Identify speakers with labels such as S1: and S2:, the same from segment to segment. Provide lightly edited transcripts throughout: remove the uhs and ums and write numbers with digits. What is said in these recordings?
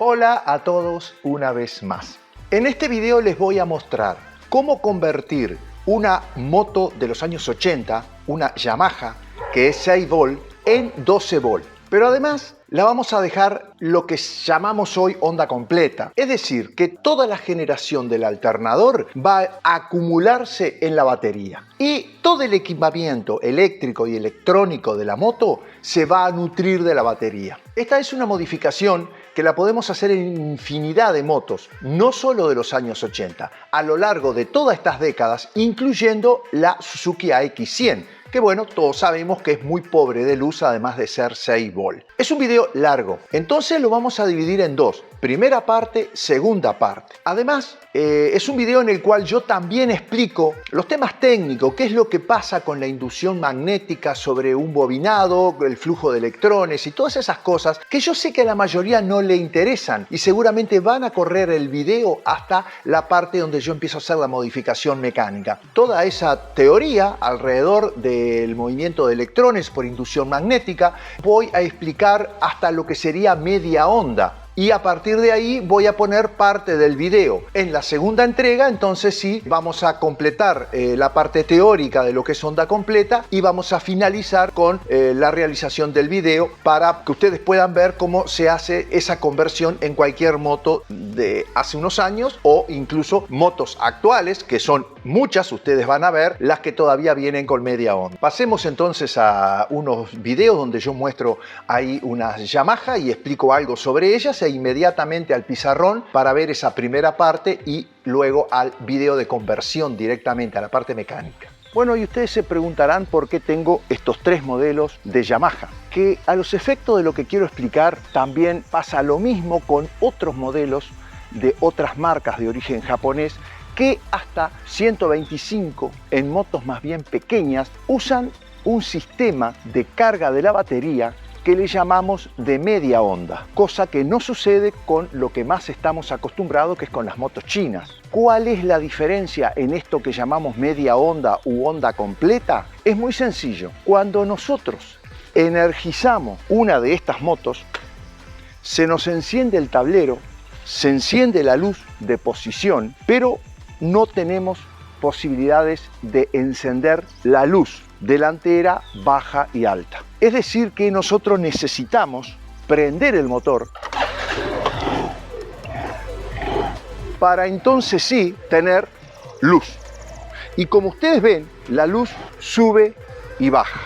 S1: Hola a todos una vez más. En este video les voy a mostrar cómo convertir una moto de los años 80, una Yamaha, que es 6 volt, en 12 volt. Pero además la vamos a dejar lo que llamamos hoy onda completa. Es decir, que toda la generación del alternador va a acumularse en la batería. Y todo el equipamiento eléctrico y electrónico de la moto se va a nutrir de la batería. Esta es una modificación que la podemos hacer en infinidad de motos, no solo de los años 80, a lo largo de todas estas décadas, incluyendo la Suzuki AX100, que bueno, todos sabemos que es muy pobre de luz, además de ser 6 volt. Es un video largo, entonces lo vamos a dividir en dos. Primera parte, segunda parte. Además, es un video en el cual yo también explico los temas técnicos, qué es lo que pasa con la inducción magnética sobre un bobinado, el flujo de electrones y todas esas cosas que yo sé que a la mayoría no le interesan y seguramente van a correr el video hasta la parte donde yo empiezo a hacer la modificación mecánica. Toda esa teoría alrededor del movimiento de electrones por inducción magnética voy a explicar hasta lo que sería media onda. Y a partir de ahí voy a poner parte del video. En la segunda entrega, entonces sí, vamos a completar la parte teórica de lo que es onda completa y vamos a finalizar con la realización del video para que ustedes puedan ver cómo se hace esa conversión en cualquier moto de hace unos años o incluso motos actuales, que son muchas, ustedes van a ver, las que todavía vienen con media onda. Pasemos entonces a unos videos donde yo muestro ahí unas Yamaha y explico algo sobre ellas e inmediatamente al pizarrón para ver esa primera parte y luego al video de conversión directamente a la parte mecánica. Bueno, y ustedes se preguntarán por qué tengo estos tres modelos de Yamaha, que a los efectos de lo que quiero explicar también pasa lo mismo con otros modelos de otras marcas de origen japonés que hasta 125 en motos más bien pequeñas usan un sistema de carga de la batería que le llamamos de media onda, cosa que no sucede con lo que más estamos acostumbrados, que es con las motos chinas. ¿Cuál es la diferencia en esto que llamamos media onda u onda completa? Es muy sencillo. Cuando nosotros energizamos una de estas motos, se nos enciende el tablero, se enciende la luz de posición, pero no tenemos posibilidades de encender la luz delantera, baja y alta. Es decir que nosotros necesitamos prender el motor para entonces sí tener luz. Y como ustedes ven, la luz sube y baja.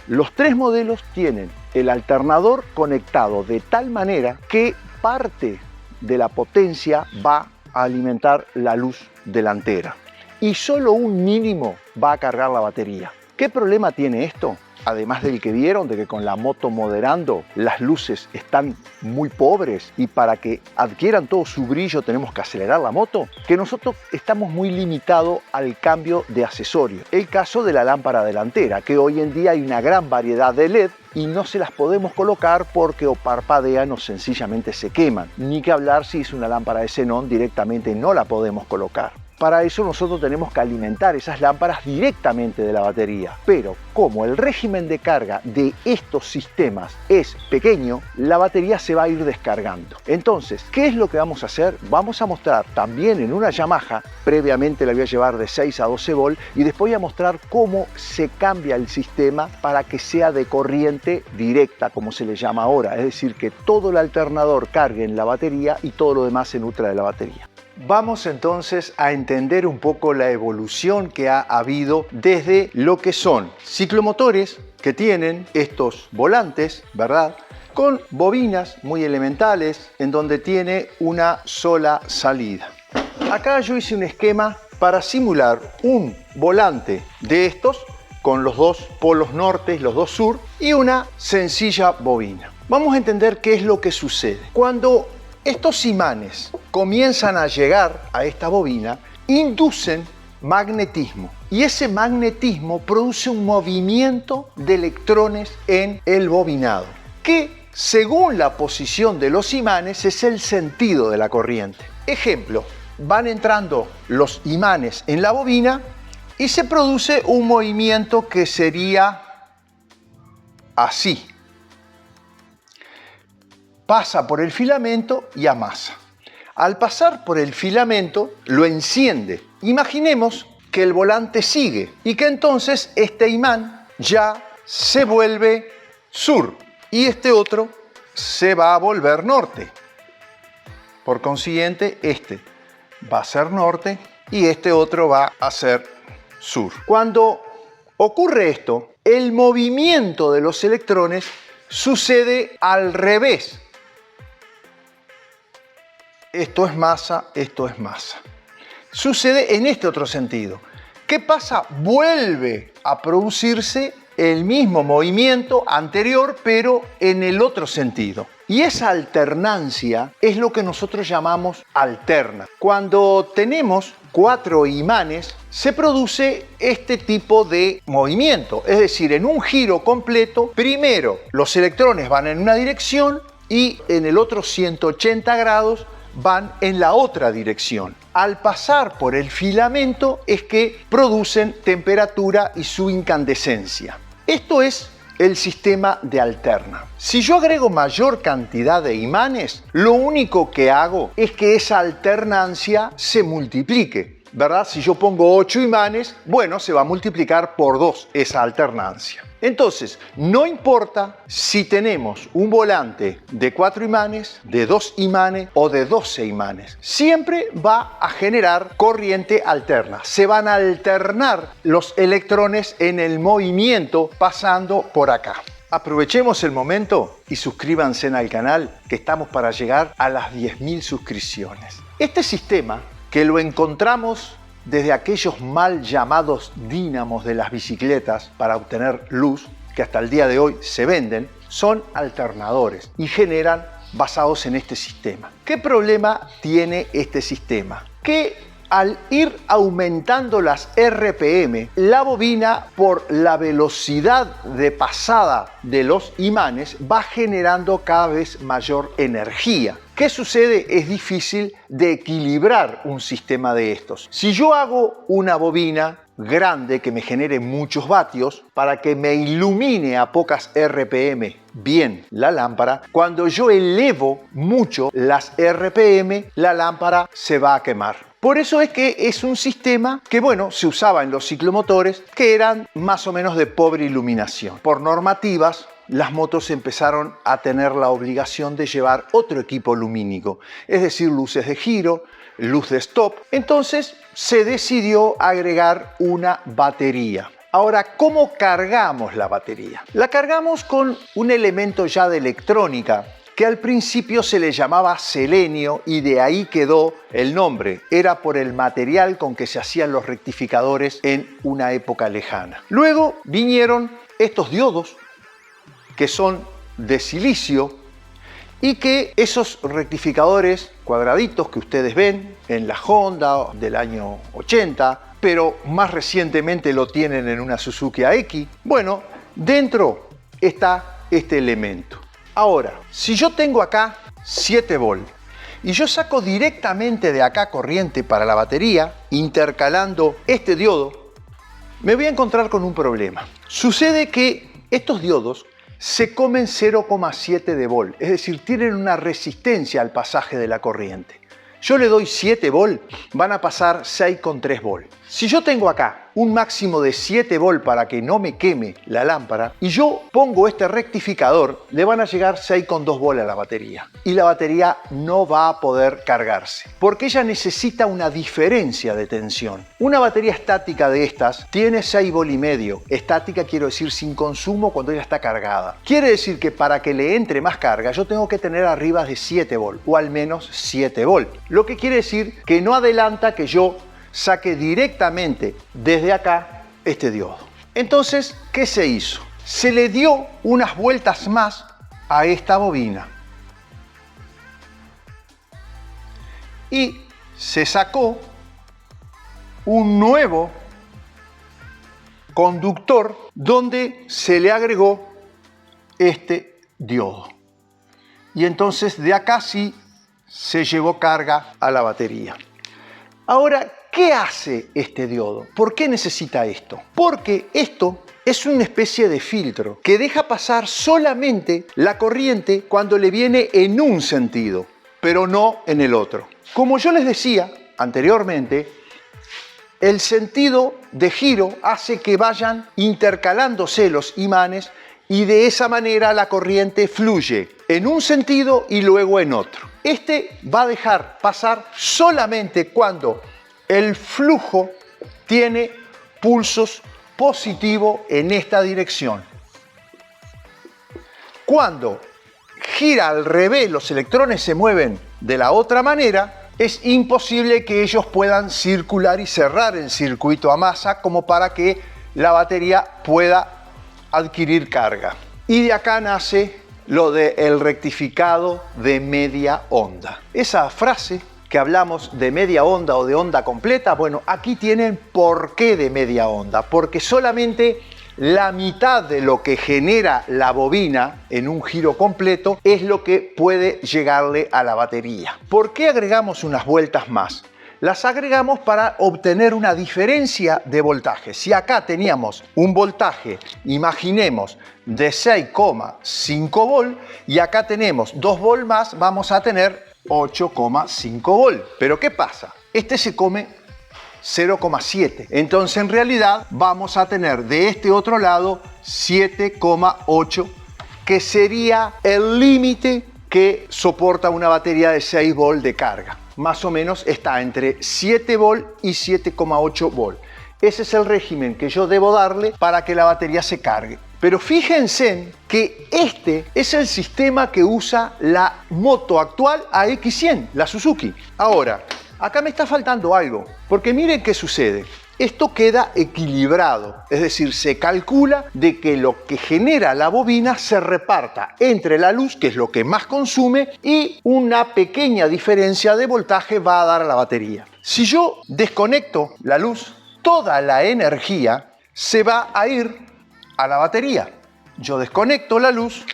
S1: Los tres modelos tienen el alternador conectado de tal manera que parte de la potencia va a alimentar la luz delantera y solo un mínimo va a cargar la batería. ¿Qué problema tiene esto? Además del que vieron, de que con la moto moderando las luces están muy pobres y para que adquieran todo su brillo tenemos que acelerar la moto, que nosotros estamos muy limitados al cambio de accesorios. El caso de la lámpara delantera, que hoy en día hay una gran variedad de LED y no se las podemos colocar porque o parpadean o sencillamente se queman. Ni que hablar si es una lámpara de xenón, directamente no la podemos colocar. Para eso nosotros tenemos que alimentar esas lámparas directamente de la batería. Pero como el régimen de carga de estos sistemas es pequeño, la batería se va a ir descargando. Entonces, ¿qué es lo que vamos a hacer? Vamos a mostrar también en una Yamaha, previamente la voy a llevar de 6 a 12 volt y después voy a mostrar cómo se cambia el sistema para que sea de corriente directa, como se le llama ahora. Es decir, que todo el alternador cargue en la batería y todo lo demás se nutra de la batería. Vamos entonces a entender un poco la evolución que ha habido desde lo que son ciclomotores que tienen estos volantes, ¿verdad?, con bobinas muy elementales en donde tiene una sola salida. Acá yo hice un esquema para simular un volante de estos con los dos polos norte y los dos sur y una sencilla bobina. Vamos a entender qué es lo que sucede. Cuando estos imanes comienzan a llegar a esta bobina, inducen magnetismo y ese magnetismo produce un movimiento de electrones en el bobinado que, según la posición de los imanes, es el sentido de la corriente. Ejemplo, van entrando los imanes en la bobina y se produce un movimiento que sería así. pasa por el filamento y amasa. Al pasar por el filamento, lo enciende. Imaginemos que el volante sigue y que entonces este imán ya se vuelve sur y este otro se va a volver norte. Por consiguiente, este va a ser norte y este otro va a ser sur. Cuando ocurre esto, el movimiento de los electrones sucede al revés. Esto es masa, esto es masa. Sucede en este otro sentido. ¿Qué pasa? Vuelve a producirse el mismo movimiento anterior, pero en el otro sentido. Y esa alternancia es lo que nosotros llamamos alterna. Cuando tenemos 4 imanes, se produce este tipo de movimiento. Es decir, en un giro completo, primero los electrones van en una dirección y en el otro 180 grados van en la otra dirección. Al pasar por el filamento es que producen temperatura y su incandescencia. Esto es el sistema de alterna. Si yo agrego mayor cantidad de imanes, lo único que hago es que esa alternancia se multiplique, ¿verdad? Si yo pongo 8 imanes, bueno, se va a multiplicar por 2 esa alternancia. Entonces, no importa si tenemos un volante de 4 imanes, de 2 imanes o de 12 imanes. Siempre va a generar corriente alterna. Se van a alternar los electrones en el movimiento pasando por acá. Aprovechemos el momento y suscríbanse al canal, que estamos para llegar a las 10.000 suscripciones. Este sistema, que lo encontramos desde aquellos mal llamados dínamos de las bicicletas para obtener luz, que hasta el día de hoy se venden, son alternadores y generan basados en este sistema. ¿Qué problema tiene este sistema? Que al ir aumentando las RPM, la bobina, por la velocidad de pasada de los imanes, va generando cada vez mayor energía. ¿Qué sucede? Es difícil de equilibrar un sistema de estos. Si yo hago una bobina grande que me genere muchos vatios para que me ilumine a pocas RPM bien la lámpara, cuando yo elevo mucho las RPM, la lámpara se va a quemar. Por eso es que es un sistema que, bueno, se usaba en los ciclomotores que eran más o menos de pobre iluminación. Por normativas, las motos empezaron a tener la obligación de llevar otro equipo lumínico, es decir, luces de giro, luz de stop. Entonces se decidió agregar una batería. Ahora, ¿cómo cargamos la batería? La cargamos con un elemento ya de electrónica que al principio se le llamaba selenio y de ahí quedó el nombre. Era por el material con que se hacían los rectificadores en una época lejana. Luego vinieron estos diodos, que son de silicio, y que esos rectificadores cuadraditos que ustedes ven en la Honda del año 80, pero más recientemente lo tienen en una Suzuki AX, bueno, dentro está este elemento. Ahora, si yo tengo acá 7 volts y yo saco directamente de acá corriente para la batería, intercalando este diodo, me voy a encontrar con un problema. Sucede que estos diodos se comen 0,7 de volt, es decir, tienen una resistencia al pasaje de la corriente. Yo le doy 7 volt, van a pasar 6,3 volt. Si yo tengo acá un máximo de 7 volt para que no me queme la lámpara y yo pongo este rectificador, le van a llegar 6,2 volt a la batería y la batería no va a poder cargarse porque ella necesita una diferencia de tensión. Una batería estática de estas tiene 6,5 volt. Estática quiero decir sin consumo cuando ella está cargada. Quiere decir que para que le entre más carga yo tengo que tener arriba de 7 volt o al menos 7 volt. Lo que quiere decir que no adelanta que yo saque directamente desde acá este diodo. Entonces, ¿qué se hizo? Se le dio unas vueltas más a esta bobina y se sacó un nuevo conductor donde se le agregó este diodo. Y entonces de acá sí se llevó carga a la batería. Ahora, ¿qué hace este diodo? ¿Por qué necesita esto? Porque esto es una especie de filtro que deja pasar solamente la corriente cuando le viene en un sentido, pero no en el otro. Como yo les decía anteriormente, el sentido de giro hace que vayan intercalándose los imanes y de esa manera la corriente fluye en un sentido y luego en otro. Este va a dejar pasar solamente cuando el flujo tiene pulsos positivos en esta dirección. Cuando gira al revés, los electrones se mueven de la otra manera, es imposible que ellos puedan circular y cerrar el circuito a masa como para que la batería pueda adquirir carga. Y de acá nace lo del rectificado de media onda. Esa frase que hablamos de media onda o de onda completa, bueno, aquí tienen por qué de media onda, porque solamente la mitad de lo que genera la bobina en un giro completo es lo que puede llegarle a la batería. ¿Por qué agregamos unas vueltas más? Las agregamos para obtener una diferencia de voltaje. Si acá teníamos un voltaje, imaginemos, de 6,5 volt y acá tenemos 2 volt más, vamos a tener 8,5 volt. Pero ¿qué pasa? Este se come 0,7. Entonces en realidad vamos a tener de este otro lado 7,8, que sería el límite que soporta una batería de 6 volt de carga. Más o menos está entre 7 volt y 7,8 volt. Ese es el régimen que yo debo darle para que la batería se cargue. Pero fíjense que este es el sistema que usa la moto actual AX100, la Suzuki. Ahora, acá me está faltando algo, porque miren qué sucede. Esto queda equilibrado, es decir, se calcula de que lo que genera la bobina se reparta entre la luz, que es lo que más consume, y una pequeña diferencia de voltaje va a dar a la batería. Si yo desconecto la luz, toda la energía se va a ir a la batería. Yo desconecto la luz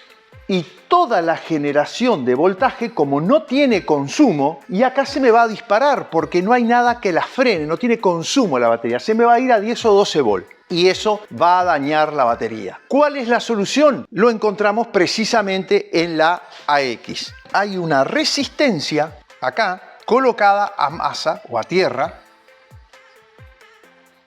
S1: y toda la generación de voltaje, como no tiene consumo, y acá se me va a disparar porque no hay nada que la frene, no tiene consumo la batería, se me va a ir a 10 o 12 volt y eso va a dañar la batería. ¿Cuál es la solución? Lo encontramos precisamente en la AX. Hay una resistencia acá colocada a masa o a tierra.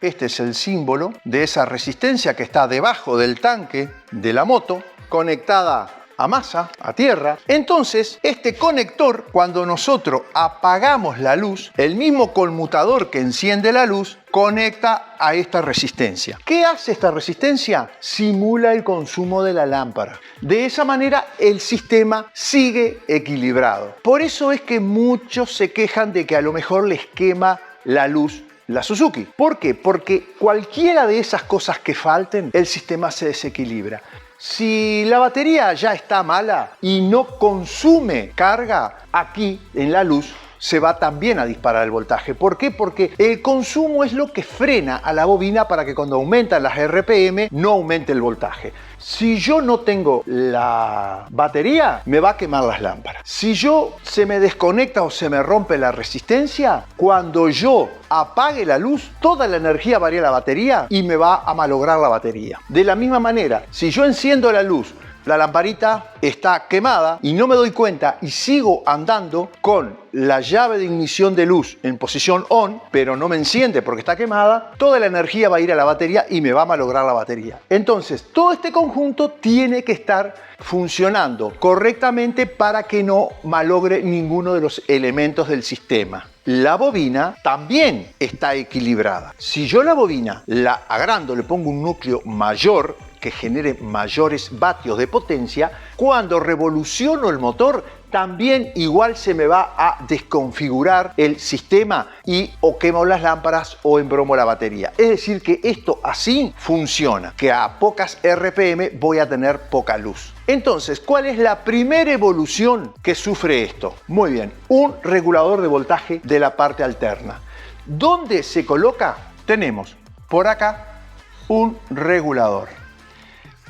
S1: Este es el símbolo de esa resistencia que está debajo del tanque de la moto, conectada a masa, a tierra. Entonces, este conector, cuando nosotros apagamos la luz, el mismo conmutador que enciende la luz, conecta a esta resistencia. ¿Qué hace esta resistencia? Simula el consumo de la lámpara. De esa manera, el sistema sigue equilibrado. Por eso es que muchos se quejan de que a lo mejor les quema la luz la Suzuki. ¿Por qué? Porque cualquiera de esas cosas que falten, el sistema se desequilibra. Si la batería ya está mala y no consume carga, aquí en la luz se va también a disparar el voltaje. ¿Por qué? Porque el consumo es lo que frena a la bobina para que cuando aumentan las RPM no aumente el voltaje. Si yo no tengo la batería, me va a quemar las lámparas. Si se me desconecta o se me rompe la resistencia, cuando yo apague la luz, toda la energía va a ir a la batería y me va a malograr la batería. De la misma manera, si yo enciendo la luz, la lamparita está quemada y no me doy cuenta y sigo andando con la llave de ignición de luz en posición on, pero no me enciende porque está quemada, toda la energía va a ir a la batería y me va a malograr la batería. Entonces, todo este conjunto tiene que estar funcionando correctamente para que no malogre ninguno de los elementos del sistema. La bobina también está equilibrada. Si yo la bobina la agrando, le pongo un núcleo mayor, que genere mayores vatios de potencia, cuando revoluciono el motor también igual se me va a desconfigurar el sistema y o quemo las lámparas o embromo la batería. Es decir que esto así funciona, que a pocas RPM voy a tener poca luz. Entonces, ¿cuál es la primera evolución que sufre esto? Muy bien, un regulador de voltaje de la parte alterna. ¿Dónde se coloca? Tenemos por acá un regulador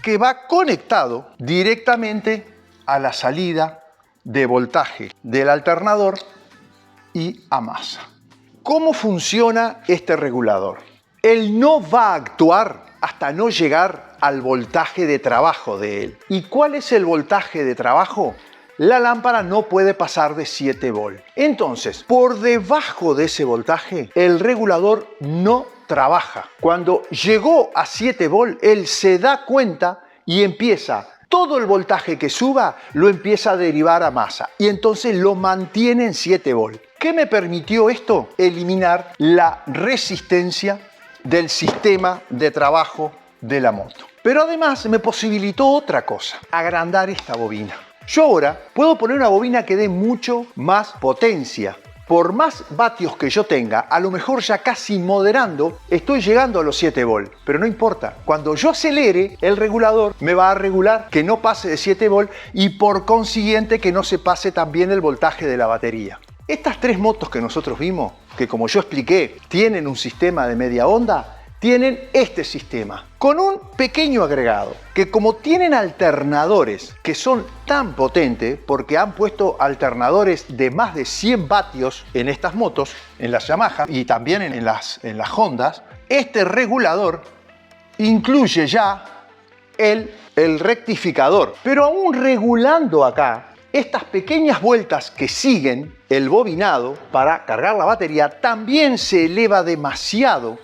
S1: que va conectado directamente a la salida de voltaje del alternador y a masa. ¿Cómo funciona este regulador? Él no va a actuar hasta no llegar al voltaje de trabajo de él. ¿Y cuál es el voltaje de trabajo? La lámpara no puede pasar de 7 volt. Entonces, por debajo de ese voltaje, el regulador no trabaja. Cuando llegó a 7 volt, él se da cuenta y empieza, todo el voltaje que suba, lo empieza a derivar a masa. Y entonces lo mantiene en 7 volt. ¿Qué me permitió esto? Eliminar la resistencia del sistema de trabajo de la moto. Pero además me posibilitó otra cosa, agrandar esta bobina. Yo ahora puedo poner una bobina que dé mucho más potencia. Por más vatios que yo tenga, a lo mejor ya casi moderando, estoy llegando a los 7 volt. Pero no importa, cuando yo acelere, el regulador me va a regular que no pase de 7 volt y por consiguiente que no se pase también el voltaje de la batería. Estas 3 motos que nosotros vimos, que como yo expliqué, tienen un sistema de media onda, tienen este sistema, con un pequeño agregado, que como tienen alternadores que son tan potentes, porque han puesto alternadores de más de 100 vatios en estas motos, en las Yamaha y también en las Hondas, este regulador incluye ya el rectificador. Pero aún regulando acá, estas pequeñas vueltas que siguen el bobinado para cargar la batería, también se eleva demasiado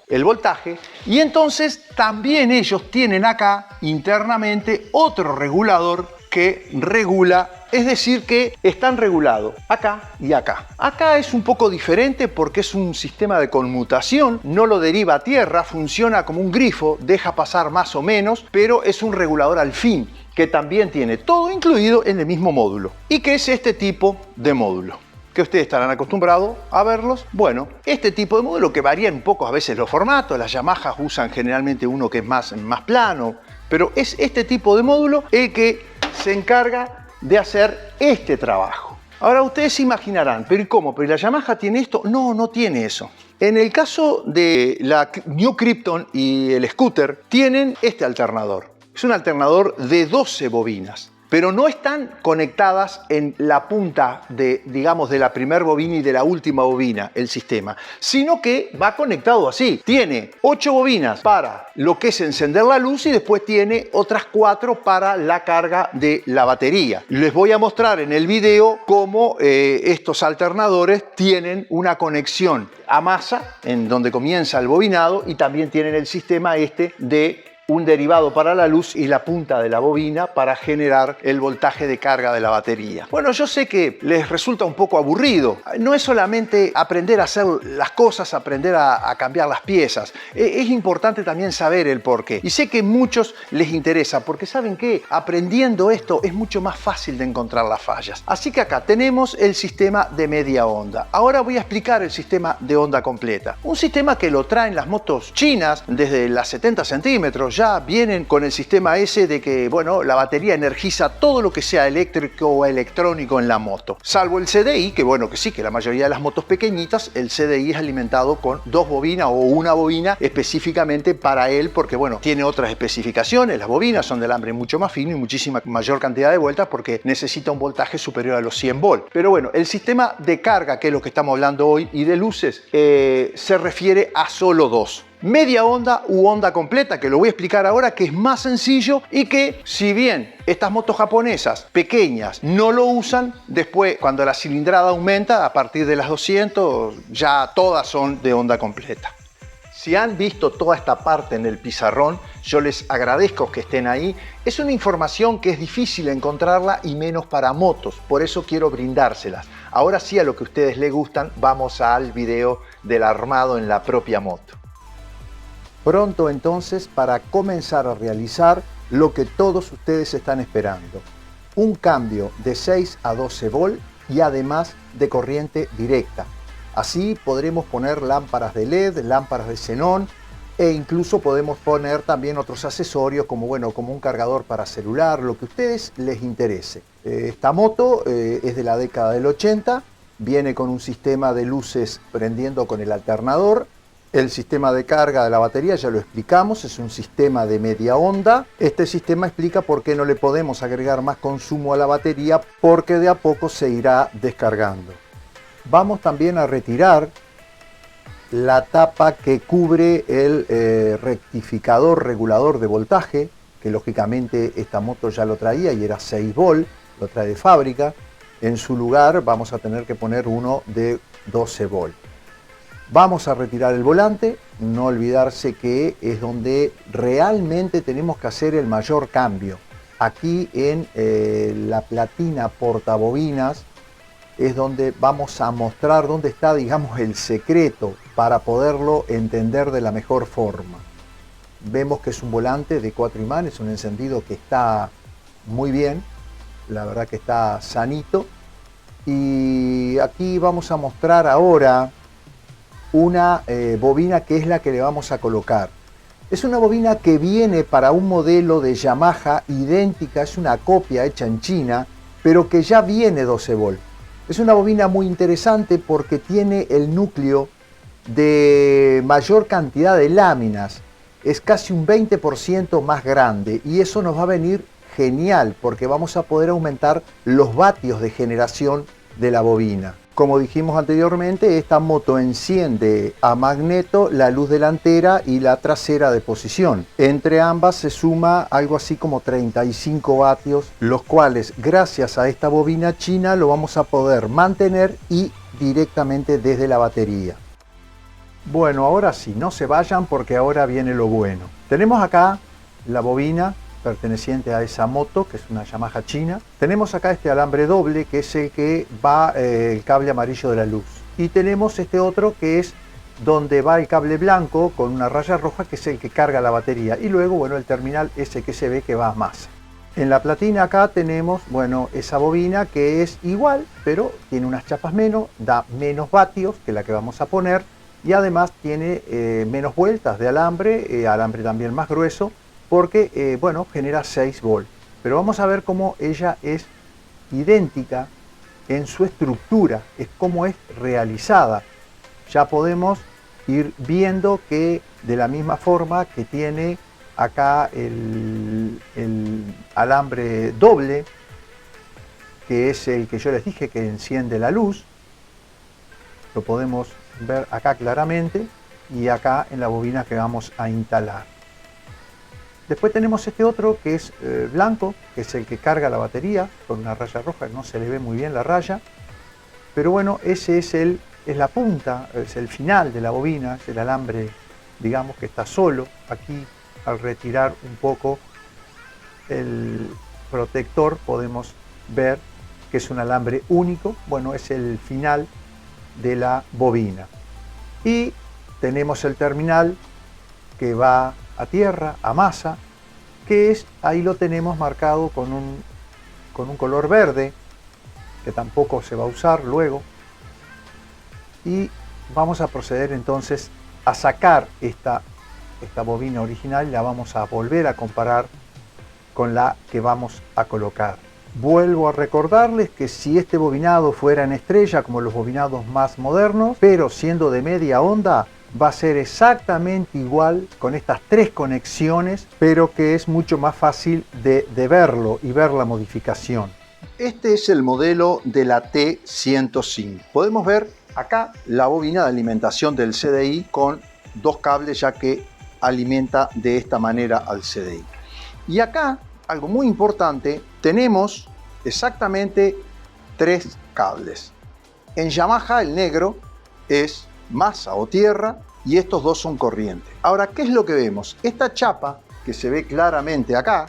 S1: el voltaje, y entonces también ellos tienen acá internamente otro regulador que regula, es decir que están regulados acá y acá. Acá es un poco diferente porque es un sistema de conmutación, no lo deriva a tierra, funciona como un grifo, deja pasar más o menos, pero es un regulador al fin, que también tiene todo incluido en el mismo módulo. ¿Y qué es este tipo de módulo? Que ustedes estarán acostumbrados a verlos. Bueno, este tipo de módulo que varía un poco a veces los formatos, las Yamaha usan generalmente uno que es más plano, pero es este tipo de módulo el que se encarga de hacer este trabajo. Ahora ustedes se imaginarán, ¿pero y cómo? ¿Pero la Yamaha tiene esto? No, no tiene eso. En el caso de la New Krypton y el scooter, tienen este alternador. Es un alternador de 12 bobinas, pero no están conectadas en la punta de, digamos, de la primera bobina y de la última bobina, el sistema, sino que va conectado así. Tiene 8 bobinas para lo que es encender la luz y después tiene otras 4 para la carga de la batería. Les voy a mostrar en el video cómo estos alternadores tienen una conexión a masa, en donde comienza el bobinado, y también tienen el sistema este de un derivado para la luz y la punta de la bobina para generar el voltaje de carga de la batería. Bueno, yo sé que les resulta un poco aburrido. No es solamente aprender a hacer las cosas, aprender a cambiar las piezas. Es importante también saber el porqué. Y sé que a muchos les interesa, porque ¿saben qué? Aprendiendo esto es mucho más fácil de encontrar las fallas. Así que acá tenemos el sistema de media onda. Ahora voy a explicar el sistema de onda completa. Un sistema que lo traen las motos chinas desde las 70 centímetros. Ya vienen con el sistema ese de que, bueno, la batería energiza todo lo que sea eléctrico o electrónico en la moto. Salvo el CDI, que bueno, que sí, que la mayoría de las motos pequeñitas, el CDI es alimentado con 2 bobinas o una bobina específicamente para él, porque bueno, tiene otras especificaciones. Las bobinas son de alambre mucho más fino y muchísima mayor cantidad de vueltas porque necesita un voltaje superior a los 100 volt. Pero bueno, el sistema de carga, que es lo que estamos hablando hoy, y de luces, se refiere a solo 2. Media onda u onda completa, que lo voy a explicar ahora, que es más sencillo y que, si bien estas motos japonesas pequeñas no lo usan, después cuando la cilindrada aumenta a partir de las 200 ya todas son de onda completa. Si han visto toda esta parte en el pizarrón, yo les agradezco que estén ahí. Es una información que es difícil encontrarla y menos para motos, por eso quiero brindárselas. Ahora sí, a lo que a ustedes les gustan, vamos al video del armado en la propia moto. Pronto entonces para comenzar a realizar lo que todos ustedes están esperando. Un cambio de 6 a 12 volt y además de corriente directa. Así podremos poner lámparas de LED, lámparas de xenón e incluso podemos poner también otros accesorios como, bueno, como un cargador para celular, lo que a ustedes les interese. Esta moto es de la década del 80, viene con un sistema de luces prendiendo con el alternador. El sistema de carga de la batería ya lo explicamos, es un sistema de media onda. Este sistema explica por qué no le podemos agregar más consumo a la batería, porque de a poco se irá descargando. Vamos también a retirar la tapa que cubre el rectificador regulador de voltaje, que lógicamente esta moto ya lo traía y era 6 volt, lo trae de fábrica. En su lugar vamos a tener que poner uno de 12 volt. Vamos a retirar el volante, no olvidarse que es donde realmente tenemos que hacer el mayor cambio. Aquí en la platina portabobinas es donde vamos a mostrar dónde está, digamos, el secreto para poderlo entender de la mejor forma. Vemos que es un volante de 4 imanes, un encendido que está muy bien, la verdad que está sanito. Y aquí vamos a mostrar ahora una bobina que es la que le vamos a colocar. Es una bobina que viene para un modelo de Yamaha idéntica, es una copia hecha en China, pero que ya viene 12 volt. Es una bobina muy interesante porque tiene el núcleo de mayor cantidad de láminas. Es casi un 20% más grande y eso nos va a venir genial porque vamos a poder aumentar los vatios de generación de la bobina. Como dijimos anteriormente, esta moto enciende a magneto la luz delantera y la trasera de posición. Entre ambas se suma algo así como 35 vatios, los cuales gracias a esta bobina china lo vamos a poder mantener y directamente desde la batería. Bueno, ahora sí, no se vayan porque ahora viene lo bueno. Tenemos acá la bobina perteneciente a esa moto, que es una Yamaha china. Tenemos acá este alambre doble, que es el que va el cable amarillo de la luz. Y tenemos este otro que es donde va el cable blanco con una raya roja, que es el que carga la batería. Y luego, bueno, el terminal ese que se ve que va a masa. En la platina acá tenemos, bueno, esa bobina que es igual, pero tiene unas chapas menos, da menos vatios que la que vamos a poner. Y además tiene menos vueltas de alambre, alambre también más grueso, porque bueno, genera 6 volt. Pero vamos a ver cómo ella es idéntica en su estructura, es cómo es realizada. Ya podemos ir viendo que de la misma forma que tiene acá el alambre doble, que es el que yo les dije que enciende la luz, lo podemos ver acá claramente y acá en la bobina que vamos a instalar. Después tenemos este otro que es blanco, que es el que carga la batería con una raya roja, no se le ve muy bien la raya, pero bueno, ese es la punta, es el final de la bobina, es el alambre, digamos, que está solo. Aquí, al retirar un poco el protector, podemos ver que es un alambre único. Bueno, es el final de la bobina. Y tenemos el terminal que va a tierra, a masa, que es, ahí lo tenemos marcado con un color verde, que tampoco se va a usar luego. Y vamos a proceder entonces a sacar esta bobina original y la vamos a volver a comparar con la que vamos a colocar. Vuelvo a recordarles que si este bobinado fuera en estrella, como los bobinados más modernos, pero siendo de media onda, va a ser exactamente igual con estas 3 conexiones, pero que es mucho más fácil de verlo y ver la modificación. Este es el modelo de la T105. Podemos ver acá la bobina de alimentación del CDI con 2 cables, ya que alimenta de esta manera al CDI. Y acá, algo muy importante, tenemos exactamente 3 cables. En Yamaha el negro es masa o tierra y estos 2 son corriente. Ahora, ¿qué es lo que vemos? Esta chapa que se ve claramente acá,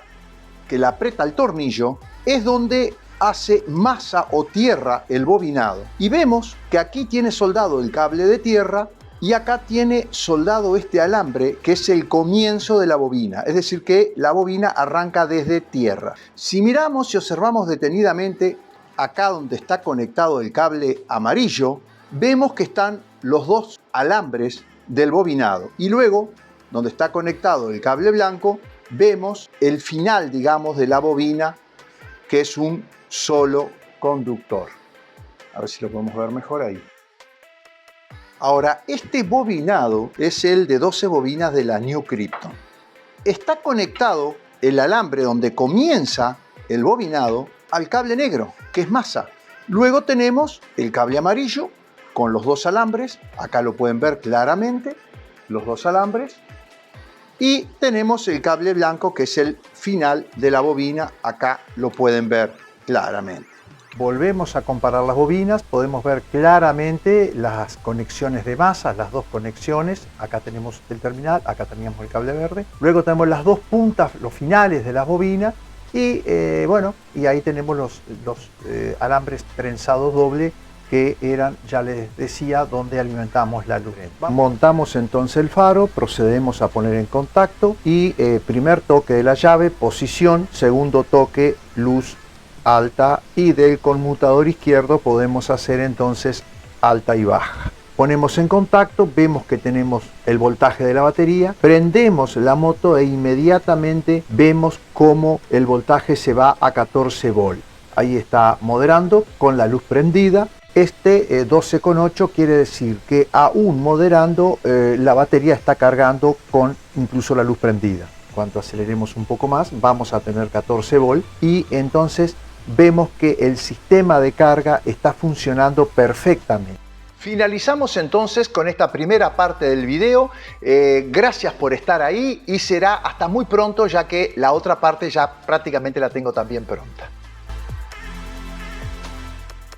S1: que la aprieta el tornillo, es donde hace masa o tierra el bobinado. Y vemos que aquí tiene soldado el cable de tierra y acá tiene soldado este alambre que es el comienzo de la bobina, es decir que la bobina arranca desde tierra. Si miramos y observamos detenidamente acá donde está conectado el cable amarillo, vemos que están los 2 alambres del bobinado y luego donde está conectado el cable blanco vemos el final, digamos, de la bobina, que es un solo conductor. A ver si lo podemos ver mejor ahí. Ahora, este bobinado es el de 12 bobinas de la New Krypton. Está conectado el alambre donde comienza el bobinado al cable negro, que es masa. Luego tenemos el cable amarillo con los dos alambres, acá lo pueden ver claramente, los dos alambres, y tenemos el cable blanco que es el final de la bobina, acá lo pueden ver claramente. Volvemos a comparar las bobinas, podemos ver claramente las conexiones de masas, las dos conexiones, acá tenemos el terminal, acá teníamos el cable verde, luego tenemos las dos puntas, los finales de las bobinas, y bueno, y ahí tenemos los alambres prensados doble que eran, ya les decía, donde alimentamos la luz. Montamos entonces el faro, procedemos a poner en contacto y primer toque de la llave, posición, segundo toque, luz alta, y del conmutador izquierdo podemos hacer entonces alta y baja. Ponemos en contacto, vemos que tenemos el voltaje de la batería, prendemos la moto e inmediatamente vemos cómo el voltaje se va a 14 volts. Ahí está moderando con la luz prendida. Este 12,8 quiere decir que aún moderando la batería está cargando con incluso la luz prendida. Cuando aceleremos un poco más vamos a tener 14 volts y entonces vemos que el sistema de carga está funcionando perfectamente. Finalizamos entonces con esta primera parte del video. Gracias por estar ahí y será hasta muy pronto, ya que la otra parte ya prácticamente la tengo también pronta.